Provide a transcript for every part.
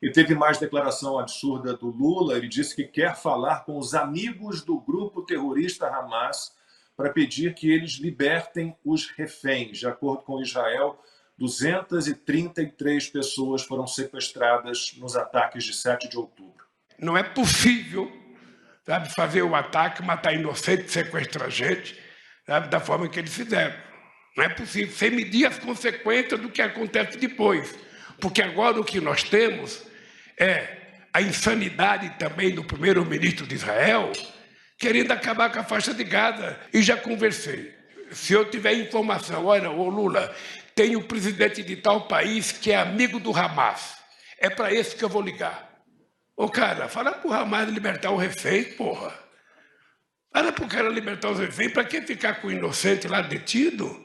E teve mais declaração absurda do Lula. Ele disse que quer falar com os amigos do grupo terrorista Hamas para pedir que eles libertem os reféns. De acordo com Israel, 233 pessoas foram sequestradas nos ataques de 7 de outubro. Não é possível, sabe, fazer o ataque, matar inocente, sequestrar gente, sabe, da forma que eles fizeram. Não é possível, sem medir as consequências do que acontece depois. Porque agora o que nós temos é a insanidade também do primeiro-ministro de Israel querendo acabar com a faixa de Gaza. E já conversei. Se eu tiver informação, olha, ô Lula, tem um presidente de tal país que é amigo do Hamas. É para esse que eu vou ligar. Ô, cara, fala pro Hamas libertar o refém, porra. Fala pro cara libertar os reféns, para que ficar com o inocente lá detido?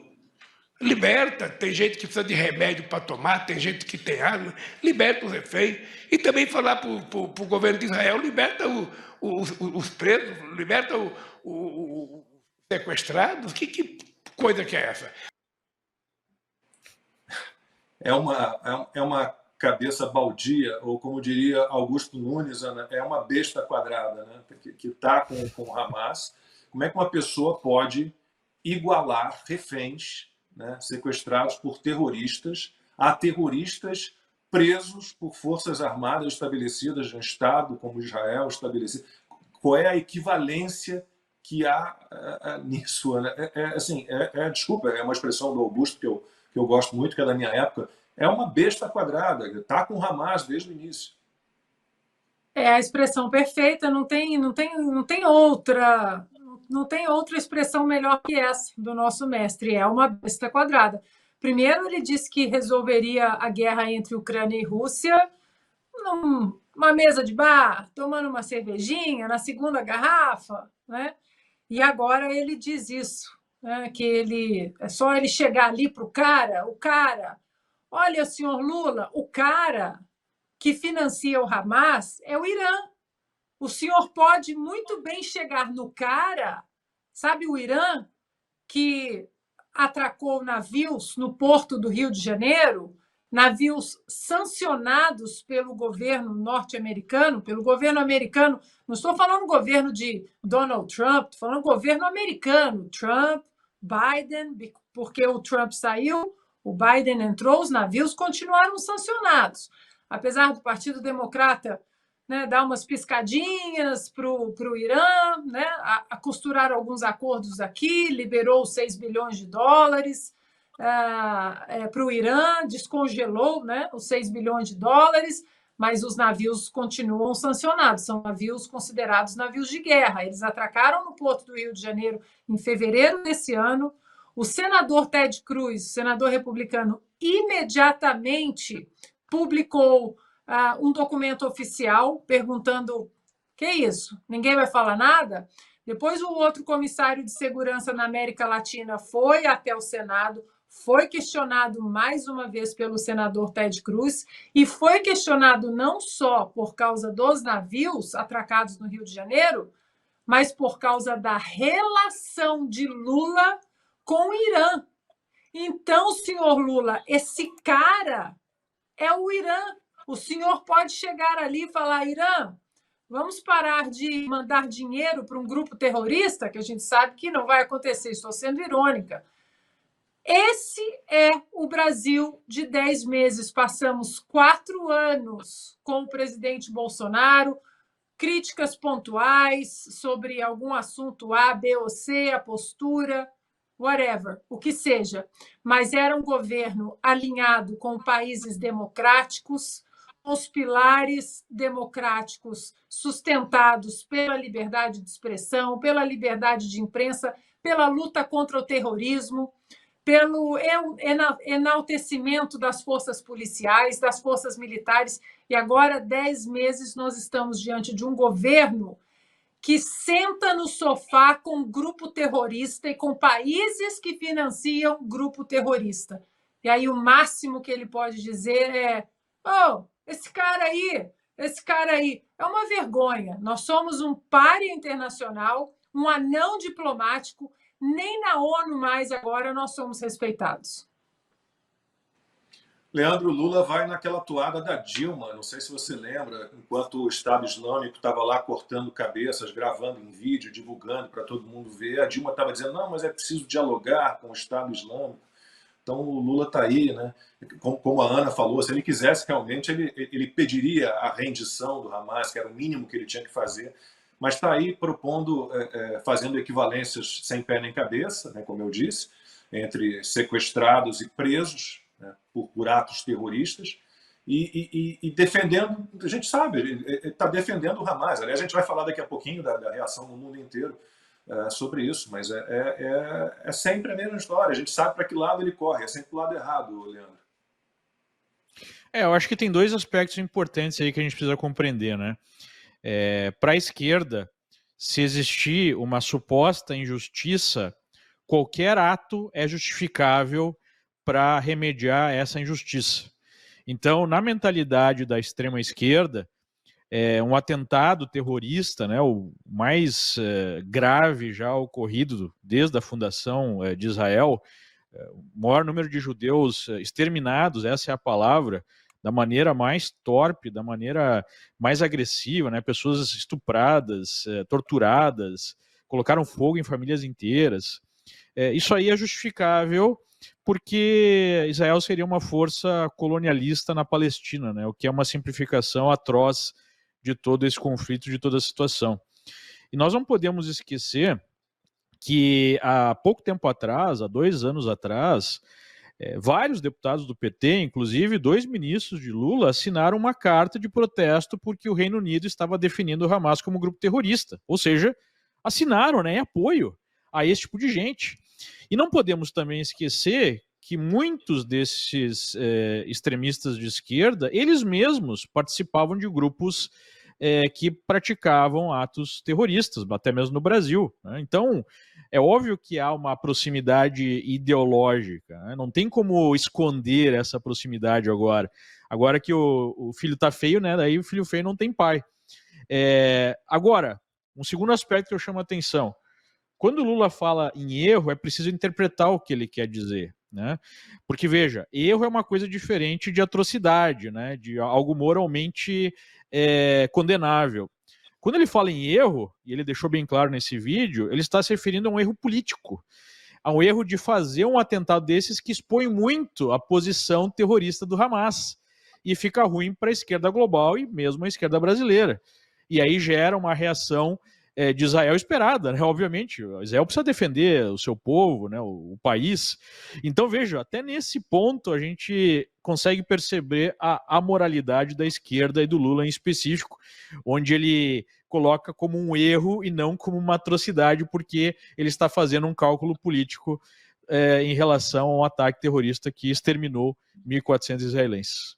Liberta, tem gente que precisa de remédio para tomar, tem gente que tem arma, liberta os reféns. E também falar para o governo de Israel, liberta os presos, liberta os sequestrados. Que coisa que é essa? É uma cabeça baldia, ou como diria Augusto Nunes, Ana, é uma besta quadrada, né? Que está com o Hamas. Como é que uma pessoa pode igualar reféns, né, sequestrados por terroristas, a terroristas presos por forças armadas estabelecidas no Estado, como Israel estabelecido? Qual é a equivalência que há nisso? Né? Desculpa, é uma expressão do Augusto que eu gosto muito, que é da minha época. É uma besta quadrada, está com o Hamas desde o início. É a expressão perfeita, não tem outra. Não tem outra expressão melhor que essa do nosso mestre. É uma besta quadrada. Primeiro, ele disse que resolveria a guerra entre Ucrânia e Rússia numa mesa de bar, tomando uma cervejinha, na segunda garrafa, né? E agora ele diz isso, né? Que é só ele chegar ali para o cara, olha, senhor Lula, o cara que financia o Hamas é o Irã. O senhor pode muito bem chegar no cara, sabe, o Irã, que atracou navios no porto do Rio de Janeiro, navios sancionados pelo governo norte-americano, pelo governo americano. Não estou falando governo de Donald Trump, estou falando governo americano, Trump, Biden, porque o Trump saiu, o Biden entrou, os navios continuaram sancionados. Apesar do Partido Democrata, né, dar umas piscadinhas para o Irã, né, a costurar alguns acordos aqui, liberou 6 bilhões de dólares para o Irã, descongelou, né, os 6 bilhões de dólares, mas os navios continuam sancionados, são navios considerados navios de guerra. Eles atracaram no porto do Rio de Janeiro em fevereiro desse ano. O senador Ted Cruz, senador republicano, imediatamente publicou um documento oficial perguntando: que é isso? Ninguém vai falar nada? Depois o outro comissário de segurança na América Latina foi até o Senado, foi questionado mais uma vez pelo senador Ted Cruz e foi questionado não só por causa dos navios atracados no Rio de Janeiro, mas por causa da relação de Lula com o Irã. Então, senhor Lula, esse cara é o Irã. O senhor pode chegar ali e falar: Irã, vamos parar de mandar dinheiro para um grupo terrorista, que a gente sabe que não vai acontecer, estou sendo irônica. Esse é o Brasil de 10 meses. Passamos 4 anos com o presidente Bolsonaro, críticas pontuais sobre algum assunto A, B ou C, a postura, whatever, o que seja. Mas era um governo alinhado com países democráticos, os pilares democráticos sustentados pela liberdade de expressão, pela liberdade de imprensa, pela luta contra o terrorismo, pelo enaltecimento das forças policiais, das forças militares. E agora, 10 meses, nós estamos diante de um governo que senta no sofá com um grupo terrorista e com países que financiam grupo terrorista. E aí o máximo que ele pode dizer é: oh, esse cara aí é uma vergonha. Nós somos um pária internacional, um anão diplomático, nem na ONU mais agora nós somos respeitados. Leandro, Lula vai naquela toada da Dilma, não sei se você lembra, enquanto o Estado Islâmico estava lá cortando cabeças, gravando em vídeo, divulgando para todo mundo ver, a Dilma estava dizendo, não, mas é preciso dialogar com o Estado Islâmico. Então o Lula está aí, né? Como a Ana falou, se ele quisesse realmente, ele pediria a rendição do Hamas, que era o mínimo que ele tinha que fazer, mas está aí propondo, fazendo equivalências sem pé nem cabeça, né, como eu disse, entre sequestrados e presos, né, por atos terroristas, e defendendo, a gente sabe, ele está defendendo o Hamas. Aliás, a gente vai falar daqui a pouquinho da reação no mundo inteiro sobre isso, mas é sempre a mesma história. A gente sabe para que lado ele corre, é sempre o lado errado, Leandro. Eu acho que tem dois aspectos importantes aí que a gente precisa compreender, né? Para a esquerda, se existir uma suposta injustiça, qualquer ato é justificável para remediar essa injustiça. Então, na mentalidade da extrema esquerda, um atentado terrorista, né, o mais grave já ocorrido desde a fundação de Israel, o maior número de judeus exterminados, essa é a palavra, da maneira mais torpe, da maneira mais agressiva, né, pessoas estupradas, torturadas, colocaram fogo em famílias inteiras. Isso aí é justificável porque Israel seria uma força colonialista na Palestina, né, o que é uma simplificação atroz de todo esse conflito, de toda a situação. E nós não podemos esquecer que há pouco tempo atrás, há 2 anos atrás, vários deputados do PT, inclusive 2 ministros de Lula, assinaram uma carta de protesto porque o Reino Unido estava definindo o Hamas como grupo terrorista. Ou seja, assinaram, né, em apoio a esse tipo de gente. E não podemos também esquecer que muitos desses extremistas de esquerda, eles mesmos participavam de grupos que praticavam atos terroristas, até mesmo no Brasil, né? Então, é óbvio que há uma proximidade ideológica, né? Não tem como esconder essa proximidade agora. Agora que o filho tá feio, né? Daí o filho feio não tem pai. Agora, um segundo aspecto que eu chamo a atenção. Quando o Lula fala em erro, é preciso interpretar o que ele quer dizer, né? Porque, veja, erro é uma coisa diferente de atrocidade, né? De algo moralmente condenável. Quando ele fala em erro, e ele deixou bem claro nesse vídeo, ele está se referindo a um erro político, a um erro de fazer um atentado desses que expõe muito a posição terrorista do Hamas e fica ruim para a esquerda global e mesmo a esquerda brasileira. E aí gera uma reação de Israel esperada, né? Obviamente, Israel precisa defender o seu povo, né? o país. Então, veja, até nesse ponto a gente consegue perceber a amoralidade da esquerda e do Lula em específico, onde ele coloca como um erro e não como uma atrocidade, porque ele está fazendo um cálculo político em relação a um ataque terrorista que exterminou 1.400 israelenses.